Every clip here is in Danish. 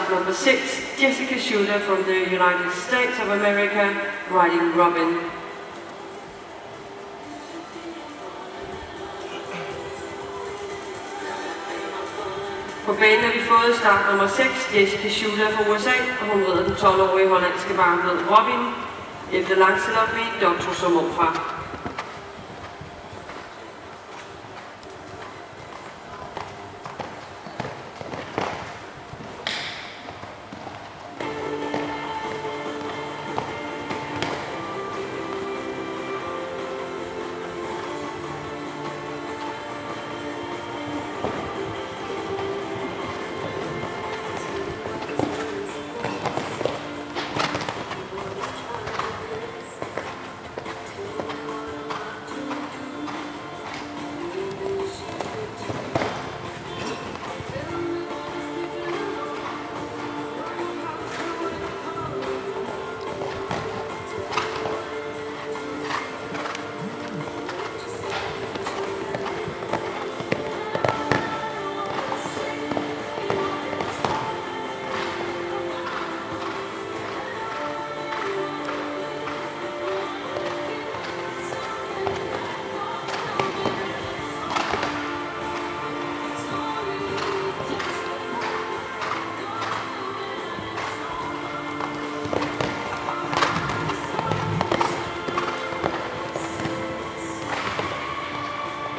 start number 6, Jessica Shooter from the United States of America, riding Robin. På banen har vi fået start nummer 6, Jessica Shooter fra USA, og hun rider den 12-årige hollandske varmblod Robin, efter Lancelot med Doctor som morfar.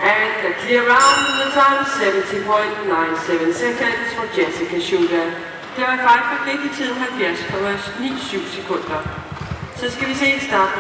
And a clear round in the time 70.97 seconds for Jessica Shooter. Det var i fejl for gik i tiden 70,97 sekunder. Så skal vi se start.